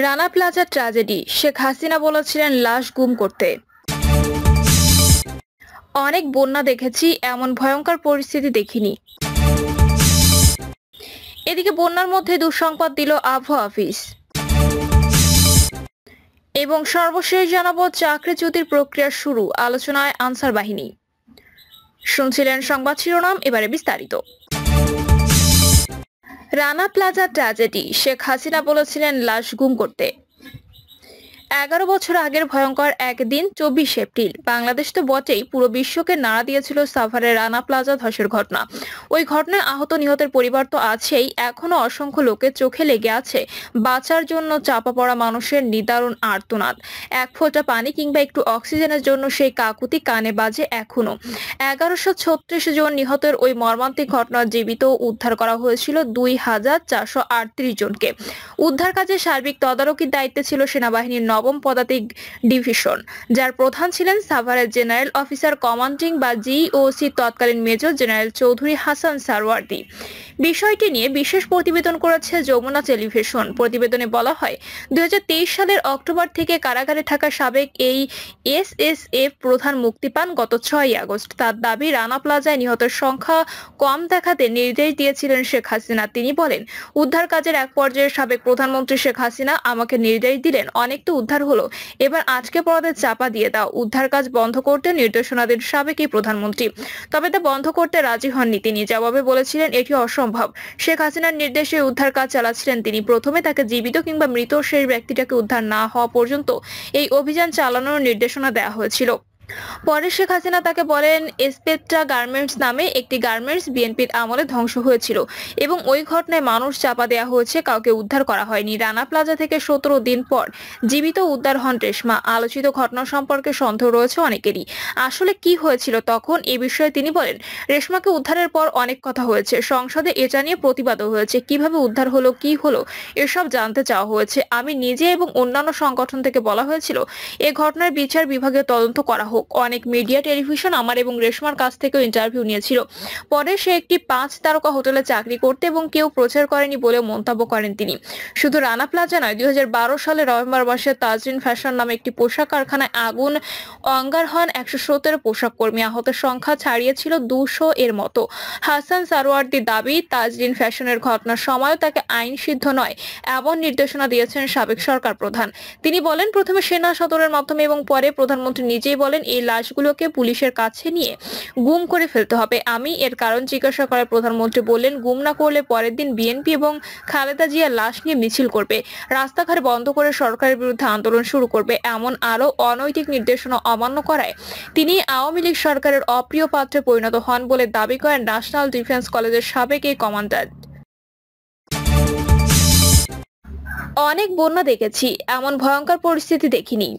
Rana plaza tragedy, Sheikh Hasina বলেছিলেন লাশ গুম করতে। অনেক বন্যা দেখেছি, এমন ভয়ঙ্কর পরিস্থিতি দেখিনি। এদিকে বন্যার মধ্যে দুঃসংবাদ দিল আবহাওয়া অফিস। এবং সর্বশেষ জানাবো চাকরিচ্যুতির প্রক্রিয়া শুরু, আলোচনায় আনসার বাহিনী। শুনছিলেন সংবাদ শিরোনাম, এবারে বিস্তারিত। রানা প্লাজা ট্র্যাজেডি, শেখ হাসিনা বলেছিলেন লাশ গুম করতে। 11 বছর আগের ভয়ঙ্কর একদিন 24 এপ্রিল। বাংলাদেশ তো বটেই, পুরো বিশ্বকে নাড়া দিয়েছিল সাভারের রানা প্লাজা ধসের ঘটনা। ওই ঘটনায় আহত নিহতের পরিবার তো আছেই, এখনো অসংখ্য লোকের চোখে লেগে আছে বাঁচার জন্য চাপা পড়া মানুষের নিদারুণ আর্তনাদ। এক ফোঁটা পানি কিংবা একটু অক্সিজেনের জন্য সেই কাকুতি কানে বাজে এখনো। 1136 জন নিহতের ওই মর্মান্তিক ঘটনা জীবিত উদ্ধার করা হয়েছিল 2438 জনকে। উদ্ধার কাজে সার্বিক তদারকির দায়িত্বে ছিল সেনাবাহিনীর নবম পদাতিক ডিভিশন, যার প্রধান ছিলেন সাভারের জেনারেল অফিসার কমান্ডিং বা জিওসি তৎকালীন মেজর জেনারেল চৌধুরী হাসান সারওয়ার্দী। বিষয়টি নিয়ে বিশেষ প্রতিবেদন করেছে যমুনা টেলিভিশন। প্রতিবেদনে বলা হয়, 2023 সালের অক্টোবর থেকে কারাগারে থাকা সাবেক এই এসএসএফ প্রধান মুক্তি পান গত 6 আগস্ট। তার দাবি, রানা প্লাজায় নিহতের সংখ্যা কম দেখাতে নির্দেশ দিয়েছিলেন শেখ হাসিনা। তিনি বলেন, উদ্ধার কাজের এক পর্যায়ে সাবেক প্রধানমন্ত্রী শেখ হাসিনা আমাকে নির্দেশ দিলেন, অনেক তো উদ্ধার হলো, এবার আটকে পড়াদের চাপা দিয়ে দাও। উদ্ধার কাজ বন্ধ করতে নির্দেশনা দেন সাবেক এই প্রধানমন্ত্রী, তবে তা বন্ধ করতে রাজি হননি তিনি। জবাবে বলেছিলেন এটি অসম্ভব। শেখ হাসিনার নির্দেশে উদ্ধার কাজ চালাচ্ছিলেন তিনি। প্রথমে তাকে জীবিত কিংবা মৃত সেই ব্যক্তিটাকে উদ্ধার না হওয়া পর্যন্ত এই অভিযান চালানোর নির্দেশনা দেওয়া হয়েছিল। পরে শেখ হাসিনা তাকে বলেন, স্পেকট্রা গার্মেন্টস নামে একটি গার্মেন্টস বিএনপির আমলে ধ্বংস হয়েছিল এবং ওই ঘটনায় মানুষ চাপা দেওয়া হয়েছে, কাউকে উদ্ধার করা হয়নি। রানা প্লাজা থেকে 17 দিন পর জীবিত উদ্ধার হন রেশমা। আলোচিত ঘটনা সম্পর্কে সন্দেহ রয়েছে অনেকেরই। আসলে কি হয়েছিল তখন, এ বিষয়ে তিনি বলেন, রেশমাকে উদ্ধারের পর অনেক কথা হয়েছে, সংসদে এটা নিয়ে প্রতিবাদও হয়েছে। কিভাবে উদ্ধার হলো, কি হলো, এসব জানতে চাওয়া হয়েছে। আমি নিজে এবং অন্যান্য সংগঠন থেকে বলা হয়েছিল এ ঘটনার বিচার বিভাগে তদন্ত করা হোক। অনেক মিডিয়া, টেলিভিশন আমার এবং রেশমার কাছ থেকেও ইন্টারভিউ নিয়েছিল। পরে সে একটি 5 তারকা হোটেলে চাকরি করতে এবং কেউ প্রচার করেনি বলে মন্তব্য করেন তিনি। শুধু রানা প্লাজা নয়, 2012 সালের নভেম্বর মাসে তাজরিন ফ্যাশন নামে একটি পোশাক কারখানায় আগুন অঙ্গার হন 117 পোশাক কর্মী। আহতের সংখ্যা ছাড়িয়েছিল 200 এর মতো। হাসান সারওয়ার্দীর দাবি, তাজরিন ফ্যাশনের ঘটনার সময়ও তাকে আইন সিদ্ধ নয় এমন নির্দেশনা দিয়েছেন সাবেক সরকার প্রধান। তিনি বলেন, প্রথমে সেনা সদরের মাধ্যমে এবং পরে প্রধানমন্ত্রী নিজেই বলেন এই লাশগুলোকে পুলিশের কাছে নিয়ে গুম করে ফেলতে হবে। আমি এর কারণ জিজ্ঞাসা করায় প্রধানমন্ত্রী বললেন, গুম না করলে পরের দিন বিএনপি এবং খালেদা জিয়ার লাশ নিয়ে মিছিল করবে, রাস্তাঘাট বন্ধ করে সরকারের বিরুদ্ধে আন্দোলন শুরু করবে। এমন আরো অনৈতিক নির্দেশনা অমান্য করায় তিনি আওয়ামী লীগ সরকারের অপ্রিয় পাত্রে পরিণত হন বলে দাবি করেন ন্যাশনাল ডিফেন্স কলেজের সাবেক এই কমান্ডার। অনেক বন্যা দেখেছি, এমন ভয়ঙ্কর পরিস্থিতি দেখিনি।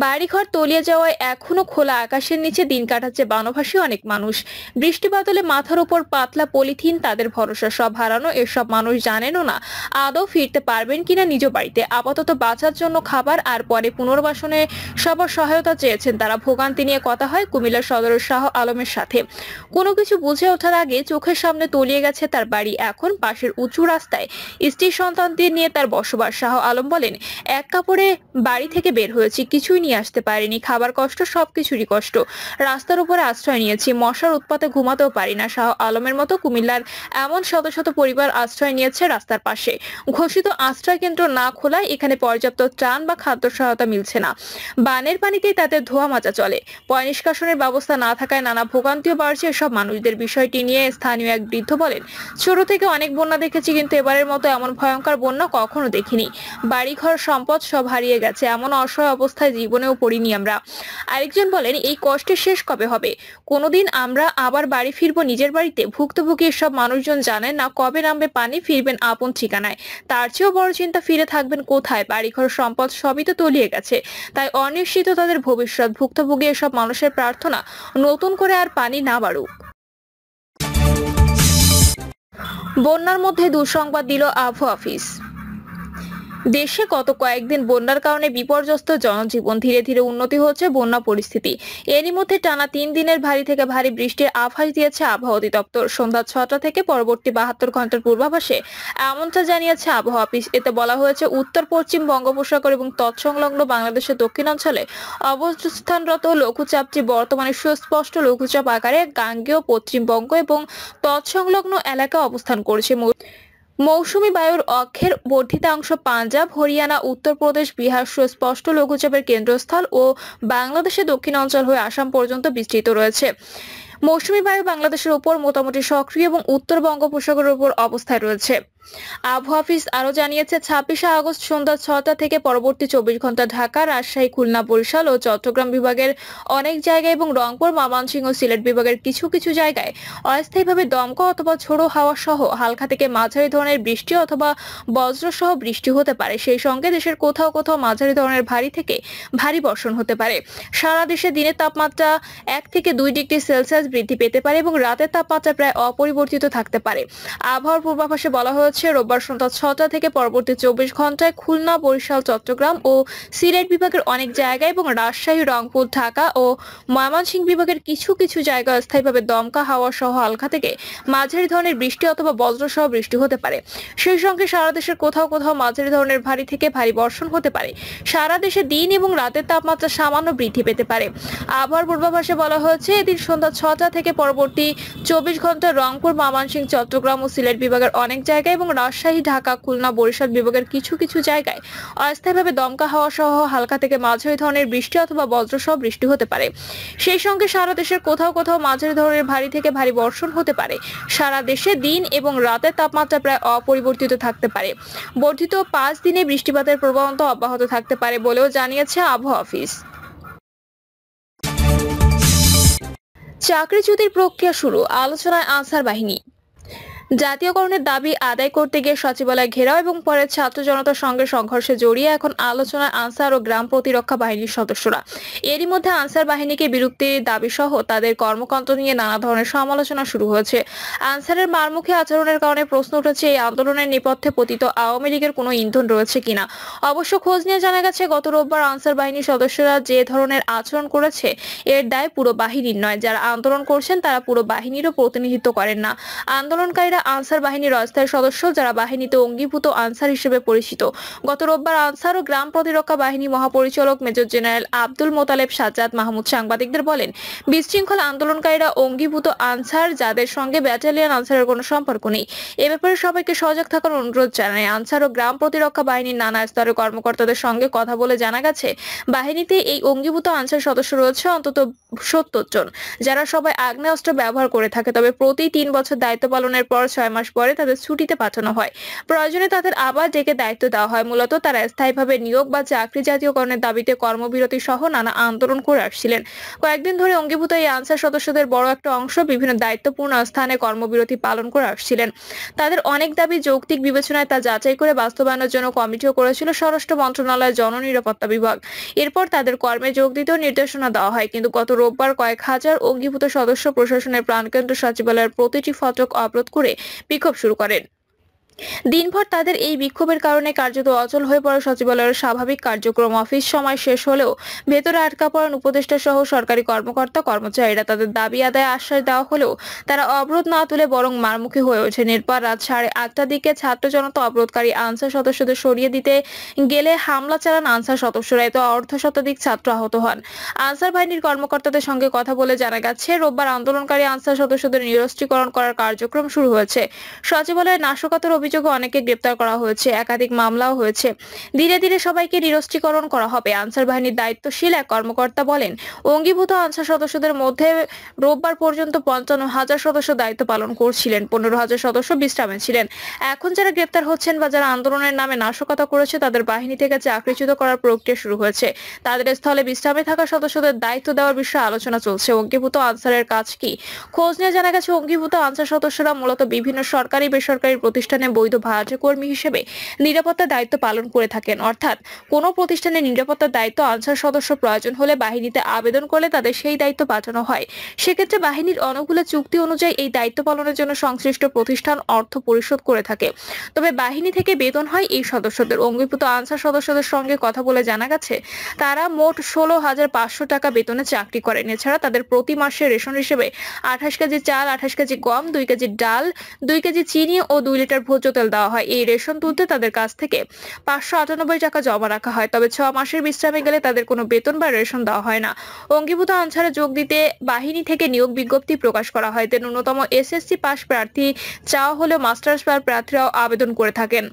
বাড়িঘর তলিয়ে যাওয়ায় এখনো খোলা আকাশের নিচে দিন কাটাচ্ছে বনবাসী অনেক মানুষ। বৃষ্টি বাদলে মাথার উপর পাতলা পলিথিন, তাদের ভরসা সব হারানো। এসব মানুষ জানেনও না আদৌ ফিরতে পারবেন কিনা নিজ বাড়িতে। আপাতত বাঁচার জন্য খাবার আর পরে পুনর্বাসনে সবার সহায়তা চেয়েছেন তারা। ভোগান্তি নিয়ে কথা হয় কুমিল্লা সদরের শাহ আলমের সাথে। কোনো কিছু বুঝে ওঠার আগে চোখের সামনে তলিয়ে গেছে তার বাড়ি। এখন পাশের উঁচু রাস্তায় স্ত্রী সন্তানদের নিয়ে তার বসবাস। শাহ আলম বলেন, এক কাপড়ে বাড়ি থেকে বের হয়েছি, কিছুই নিয়ে আসতে পারিনি, খাবার কষ্ট, সবকিছুরই কষ্ট। রাস্তার উপরে আশ্রয় নিয়েছি, মশার উৎপাতে ঘুমাতেও পারি না। শাহ আলমের মতো কুমিল্লার এমন শত শত পরিবার আশ্রয় নিয়েছে রাস্তার পাশে। ঘোষিত আশ্রয় কেন্দ্র না খোলায় এখানে পর্যাপ্ত ত্রাণ বা খাদ্য সহায়তা মিলছে না। বানের পানিতেই তাদের ধোয়া মাজা চলে। পয় নিষ্কাশনের ব্যবস্থা না থাকায় নানা ভোগান্তিও বাড়ছে এসব মানুষদের। বিষয়টি নিয়ে স্থানীয় এক বৃদ্ধ বলেন, ছোট থেকে অনেক বন্যা দেখেছি, কিন্তু এবারের মতো এমন ভয়ঙ্কর বন্যা কখনো দেখিনি। বাড়িঘর, সম্পদ সব হারিয়ে গেছে, এমন অসহায় অবস্থায় জীবনেও পড়িনি আমরা। আরেকজন বলেন, এই কষ্টের শেষ কবে হবে? কোনোদিন আমরা আবার বাড়ি ফিরবো নিজের বাড়িতে? ভুক্তভোগী সব মানুষজন জানেন না কবে নামবে পানি, ফিরবেন আপন ঠিকানায়। তার চেয়েও বড় চিন্তা, ফিরে থাকবেন কোথায়? বাড়িঘর, সম্পদ সবই তো তলিয়ে গেছে। তাই অনিশ্চিত তাদের ভবিষ্যৎ। ভুক্তভোগী এসব মানুষের প্রার্থনা, নতুন করে আর পানি না বাড়ুক। বন্যার মধ্যে দুঃসংবাদ দিল আবহাওয়া অফিস। দেশে গত কয়েকদিন বন্যার কারণে বিপর্যস্ত জনজীবন, ধীরে ধীরে উন্নতি হচ্ছে বন্যা পরিস্থিতি। এরই মধ্যে টানা 3 দিনের ভারী থেকে ভারী বৃষ্টির আভাস দিয়েছে আবহাওয়া অধিদপ্তর। সন্ধ্যা 6টা থেকে পরবর্তী 72 ঘন্টার পূর্বাভাসে এমনটা জানিয়েছে আবহাওয়া অফিস। এতে বলা হয়েছে, উত্তর পশ্চিম বঙ্গোপসাগর এবং তৎসংলগ্ন বাংলাদেশের দক্ষিণাঞ্চলে অবস্থানরত লঘুচাপটি বর্তমানে সুস্পষ্ট লঘুচাপ আকারে গাঙ্গেয় পশ্চিমবঙ্গ এবং তৎসংলগ্ন এলাকায় অবস্থান করছে। মৌসুমী বায়ুর অক্ষের বর্ধিতাংশ পাঞ্জাব, হরিয়ানা, উত্তরপ্রদেশ, বিহার সুস্পষ্ট লঘুচাপের কেন্দ্রস্থল ও বাংলাদেশের দক্ষিণাঞ্চল হয়ে আসাম পর্যন্ত বিস্তৃত রয়েছে। মৌসুমী বায়ু বাংলাদেশের উপর মোটামুটি সক্রিয় এবং উত্তর বঙ্গোপসাগরের উপর অবস্থায় রয়েছে। আবহাওয়া অফিস আরো জানিয়েছে, 26শে আগস্ট সন্ধ্যা 6টা থেকে পরবর্তী 24 ঘন্টা ঢাকা, রাজশাহী, খুলনা, বরিশাল ও চট্টগ্রাম বিভাগের অনেক জায়গায় এবং রংপুর, ময়মনসিংহ ও সিলেট বিভাগের কিছু কিছু জায়গায় অস্থায়ীভাবে দমকা অথবা ঝোড়ো হাওয়া সহ হালকা থেকে মাঝারি ধরনের বৃষ্টি অথবা বজ্র সহ বৃষ্টি হতে পারে। সেই সঙ্গে দেশের কোথাও কোথাও মাঝারি ধরনের ভারী থেকে ভারী বর্ষণ হতে পারে। সারা দেশে দিনের তাপমাত্রা 1 থেকে 2 ডিগ্রি সেলসিয়াস বৃদ্ধি পেতে পারে এবং রাতের তাপমাত্রা প্রায় অপরিবর্তিত থাকতে পারে। আবহাওয়ার পূর্বাভাসে বলা হয়েছে, রোববার সন্ধ্যা 6টা থেকে পরবর্তী 24 ঘন্টায় খুলনা, বরিশাল, চট্টগ্রাম ও সিলেট বিভাগের অনেক জায়গায় এবং রাজশাহী, রংপুর, ঢাকা ও ময়মনসিংহ বিভাগের কিছু কিছু জায়গায় স্থায়ীভাবে দমকা হাওয়া সহ হালকা থেকে মাঝারি ধরনের বৃষ্টি অথবা বজ্র সহ বৃষ্টি হতে পারে। সেই সঙ্গে সারা দেশের কোথাও কোথাও মাঝারি ধরনের ভারী থেকে ভারী বর্ষণ হতে পারে। সারা দেশে দিন এবং রাতের তাপমাত্রা সামান্য বৃদ্ধি পেতে পারে। আবহাওয়ার পূর্বাভাসে বলা হয়েছে, এদিন সন্ধ্যা 6টা থেকে পরবর্তী 24 ঘন্টা রংপুর, ময়মনসিংহ, চট্টগ্রাম ও সিলেট বিভাগের অনেক জায়গায় এবং রাজশাহী, ঢাকা, খুলনা, বরিশাল বিভাগের কিছু কিছু জায়গায় অস্থায়ীভাবে দমকা হাওয়া সহ হালকা থেকে মাঝারি ধরনের বৃষ্টি অথবা বজ্র সহ বৃষ্টি হতে পারে। সেই সঙ্গে সারা দেশের কোথাও কোথাও মাঝারি ধরনের ভারী থেকে ভারী বর্ষণ হতে পারে। সারা দেশে দিন এবং রাতের তাপমাত্রা প্রায় অপরিবর্তিত থাকতে পারে। বর্ধিত 5 দিনে বৃষ্টিপাতের প্রবণতা অব্যাহত থাকতে পারে বলেও জানিয়েছে আবহাওয়া অফিস। চাকরিচ্যুতির প্রক্রিয়া শুরু, আলোচনায় আনসার বাহিনী। জাতীয়করণের দাবি আদায় করতে গিয়ে সচিবালয় ঘেরাও এবং পরে ছাত্র জনতার সঙ্গে সংঘর্ষে জড়িয়ে এখন আলোচনায় আনসার ও গ্রাম প্রতিরক্ষা বাহিনীর সদস্যরা। এরই মধ্যে আনসার বাহিনীকে বিরক্তির দাবি সহ তাদের কর্মকাণ্ড নিয়ে নানা ধরনের সমালোচনা শুরু হয়েছে। আনসারের মারমুখী আচরণের কারণে প্রশ্ন উঠেছে, এই আন্দোলনের নেপথ্যে পতিত আওয়ামী লীগের কোনো ইন্ধন রয়েছে কিনা। অবশ্য খোঁজ নিয়ে জানা গেছে, গত রোববার আনসার বাহিনীর সদস্যরা যে ধরনের আচরণ করেছে এর দায় পুরো বাহিনীর নয়। যারা আন্দোলন করছেন তারা পুরো বাহিনীরও প্রতিনিধিত্ব করেন না। আন্দোলনকারীরা আনসার বাহিনীর অস্থায়ী সদস্য, যারা বাহিনীতে অঙ্গীভূত আনসার হিসেবে পরিচিত। গত রোববার আনসার ও গ্রাম প্রতিরক্ষা বাহিনী মহাপরিচালক মেজর জেনারেল আব্দুল মোতালেব সাজ্জাদ মাহমুদ সাংবাদিকদের বলেন, বিশৃঙ্খল আন্দোলনকারীরা অঙ্গীভূত আনসার, যাদের সঙ্গে ব্যাটালিয়ন আনসারের কোনো সম্পর্ক নেই। এ ব্যাপারে সবাইকে সজাগ থাকার অনুরোধ জানায়। আনসার ও গ্রাম প্রতিরক্ষা বাহিনীর নানা স্তরের কর্মকর্তাদের সঙ্গে কথা বলে জানা গেছে, বাহিনীতে এই অঙ্গীভূত আনসার সদস্য রয়েছে অন্তত 70 জন, যারা সবাই আগ্নেয়াস্ত্র ব্যবহার করে থাকে। তবে প্রতি 3 বছর দায়িত্ব পালনের পর 6 মাস পরে তাদের ছুটিতে পাঠানো হয়। প্রয়োজনে তাদের আবার ডেকে দায়িত্ব দেওয়া হয়। মূলত তারা স্থায়ীভাবে নিয়োগ বা চাকরি জাতীয়করণের দাবিতে কর্মবিরতি সহ নানা আন্দোলন করে আসছিলেন। কয়েকদিন ধরে অঙ্গীভূত এই আনসার সদস্যদের বড় একটা অংশ বিভিন্ন দায়িত্বপূর্ণ স্থানে কর্মবিরতি পালন করে আসছিলেন। তাদের অনেক দাবি যৌক্তিক বিবেচনায় তা যাচাই করে বাস্তবায়নের জন্য কমিটিও করেছিল স্বরাষ্ট্র মন্ত্রণালয়ের জননিরাপত্তা বিভাগ। এরপর তাদের কর্মে যোগ দিতেও নির্দেশনা দেওয়া হয়। কিন্তু গত রোববার কয়েক হাজার অঙ্গীভূত সদস্য প্রশাসনের প্রাণকেন্দ্র সচিবালয়ের প্রতিটি ফটক অবরোধ করে বিক্ষোভ শুরু করেন। দিনভর তাদের এই বিক্ষোভের কারণে কার্যত অচল হয়ে পড়ে সচিবালয়ের স্বাভাবিক কার্যক্রম। অফিস সময় শেষ হলেও ভেতরে আটকা পড়েন উপদেষ্টা সহ সরকারি কর্মকর্তা কর্মচারীরা। তাদের দাবি আদায়ে আশ্বাস দেওয়া হলেও তারা অবরোধ না তুলে বরং মারমুখী হয়ে ওঠেন। এরপর রাত 8:30টার দিকে ছাত্র জনতা অবরোধকারী আনসার সদস্যদের সরিয়ে দিতে গেলে হামলা চালান আনসার সদস্যরা। এতে অর্ধশতাধিক ছাত্র আহত হন। আনসার বাহিনীর কর্মকর্তাদের সঙ্গে কথা বলে জানা গেছে, রোববার আন্দোলনকারী আনসার সদস্যদের নিরস্ত্রীকরণ করার কার্যক্রম শুরু হয়েছে। সচিবালয়ে নাশকতার অভিযোগে অনেকে গ্রেপ্তার করা হয়েছে, একাধিক মামলাও হয়েছে। ধীরে ধীরে সবাইকে নিরস্ত্রীকরণ করা হবে। আনসার বাহিনীর দায়িত্বশীল এক কর্মকর্তা বলেন, অঙ্গীভূত আনসার সদস্যদের মধ্যে রোববার পর্যন্ত 55,000 সদস্য দায়িত্ব পালন করছিলেন, 15,000 সদস্য বিশ্রামে ছিলেন। এখন যারা গ্রেপ্তার হচ্ছেন বা যারা আন্দোলনের নামে নাশকতা করেছে তাদের বাহিনী থেকে চাকরিচ্যুত করার প্রক্রিয়া শুরু হয়েছে। তাদের স্থলে বিশ্রামে থাকা সদস্যদের দায়িত্ব দেওয়ার বিষয়ে আলোচনা চলছে। অঙ্গীভূত আনসারের কাজ কি? খোঁজ নিয়ে জানা গেছে, অঙ্গীভূত আনসার সদস্যরা মূলত বিভিন্ন সরকারি বেসরকারি প্রতিষ্ঠানে বৈধ ভাড়াটে কর্মী হিসেবে নিরাপত্তার দায়িত্ব পালন করে থাকেন। অর্থাৎ কোনো প্রতিষ্ঠানের নিরাপত্তার দায়িত্ব আনসার সদস্য প্রয়োজন হলে বাহিনীতে আবেদন করলে তাদের সেই দায়িত্ব পাঠানো হয়। সেক্ষেত্রে বাহিনীর অনুকূলে চুক্তি অনুযায়ী এই দায়িত্ব পালনের জন্য সংশ্লিষ্ট প্রতিষ্ঠান অর্থ পরিশোধ করে থাকে। তবে বাহিনী থেকে বেতন হয় এই সদস্যদের। অঙ্গীভূত আনসার সদস্যদের সঙ্গে কথা বলে জানা গেছে তারা মোট 16,500 টাকা বেতনে চাকরি করেন। এছাড়া তাদের প্রতি মাসে রেশন হিসেবে 28 কেজি চাল, 28 কেজি গম, 2 কেজি ডাল, 2 কেজি চিনি ও 2 লিটার ভোজ্য তেল দেওয়া হয়। এই রেশন তুলতে তাদের কাছ থেকে 598 টাকা জমা রাখা হয়। তবে 6 মাসের বিশ্রামে গেলে তাদের কোনো বেতন বা রেশন দেওয়া হয় না। অঙ্গীভূত আনসারে যোগ দিতে বাহিনী থেকে নিয়োগ বিজ্ঞপ্তি প্রকাশ করা হয়। ন্যূনতম এসএসসি পাস প্রার্থী চাওয়া হলেও মাস্টার্স পাস প্রার্থীরাও আবেদন করে থাকেন।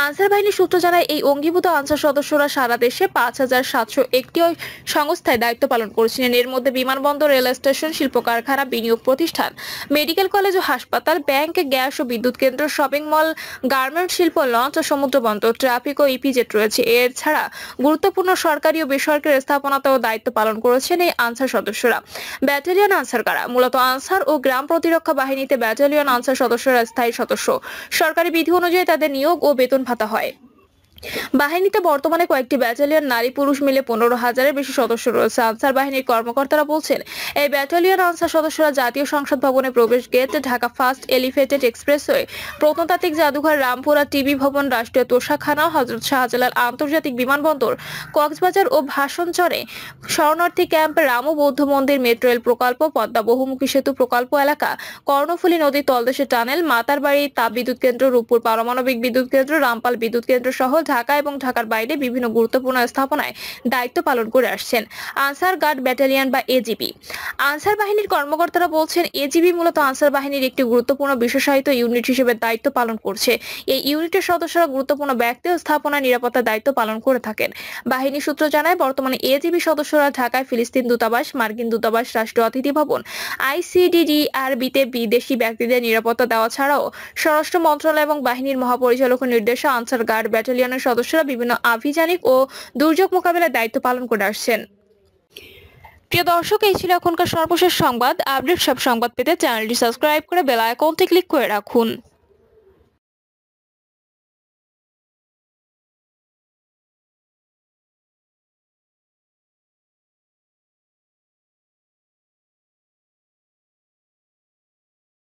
আনসার বাহিনী সূত্র জানায় এই অঙ্গীভূত আনসার সদস্যরা সারা দেশে 5,701টি সংস্থায় দায়িত্ব পালন করছিলেন। এর মধ্যে বিমানবন্দর, রেল স্টেশন, শিল্প কারখানা, বিনিয়োগ প্রতিষ্ঠান, মেডিকেল কলেজ ও হাসপাতাল, ব্যাংক, গ্যাস ও বিদ্যুৎ কেন্দ্র, শপিং মল, গার্মেন্টস শিল্প, লঞ্চ ও সমুদ্র বন্দর, ট্রাফিক ও ইপিজেড রয়েছে। এছাড়া গুরুত্বপূর্ণ সরকারি ও বেসরকারি স্থাপনাতেও দায়িত্ব পালন করেছেন এই আনসার সদস্যরা। ব্যাটালিয়ন আনসার কারা? মূলত আনসার ও গ্রাম প্রতিরক্ষা বাহিনীতে ব্যাটালিয়ন আনসার সদস্যরা স্থায়ী সদস্য। সরকারি বিধি অনুযায়ী তাদের নিয়োগ ও বেতন ভাতা হয়। বাহিনীতে বর্তমানে কয়েকটি ব্যাটালিয়ন, নারী পুরুষ মিলে 15,000-এর বেশি সদস্য রয়েছে। আনসার বাহিনীর কর্মকর্তারা বলছেন এই ব্যাটালিয়ন আনসার সদস্যরা জাতীয় সংসদ ভবনের প্রবেশ gate, Dhaka first elevated expressway, প্রত্নতাত্ত্বিক জাদুঘর, রামপুরা টিভি ভবন, রাষ্ট্রীয় তোষাখানা, হযরত শাহজালাল আন্তর্জাতিক বিমানবন্দর, কক্সবাজার ও ভাষণচরে, শরণার্থী ক্যাম্প, রামু বৌদ্ধ মন্দির, মেট্রো রেল প্রকল্প, পদ্মা বহুমুখী সেতু প্রকল্প এলাকা, কর্ণফুলী নদীর তলদেশে টানেল, মাতারবাড়ি তাপবিদ্যুৎ কেন্দ্র, রূপপুর পারমাণবিক বিদ্যুৎ কেন্দ্র, রামপাল বিদ্যুৎ কেন্দ্র সহ ঢাকা এবং ঢাকার বাইরে বিভিন্ন গুরুত্বপূর্ণ স্থাপনায় দায়িত্ব পালন করে আসছেন। আনসার গার্ড ব্যাটালিয়ন বা এজিবি। আনসার বাহিনীর কর্মকর্তারা বলছেন এজিবি মূলত আনসার বাহিনীর একটি গুরুত্বপূর্ণ বিশেষায়িত ইউনিট হিসেবে দায়িত্ব পালন করছে। এই ইউনিটের সদস্যরা গুরুত্বপূর্ণ ব্যক্তি ও স্থাপনার নিরাপত্তার দায়িত্ব পালন করে থাকেন। বাহিনী সূত্র জানায় বর্তমানে এজিবি সদস্যরা ঢাকায় ফিলিস্তিন দূতাবাস, মার্কিন দূতাবাস, রাষ্ট্রীয় অতিথি ভবন, আইসিডিডিআরবিতে বিদেশি ব্যক্তিদের নিরাপত্তা দেওয়া ছাড়াও স্বরাষ্ট্র মন্ত্রণালয় এবং বাহিনীর মহাপরিচালকের নির্দেশে আনসার গার্ড ব্যাটালিয়নের সদস্যরা বিভিন্ন আভিযানিক ও দুর্যোগ মোকাবেলার দায়িত্ব পালন করে আসছেন। প্রিয় দর্শক, এই ছিল এখনকার সর্বশেষ সংবাদ। আপডেট সব সংবাদ পেতে চ্যানেলটি সাবস্ক্রাইব করে বেল আইকনটি ক্লিক করে রাখুন।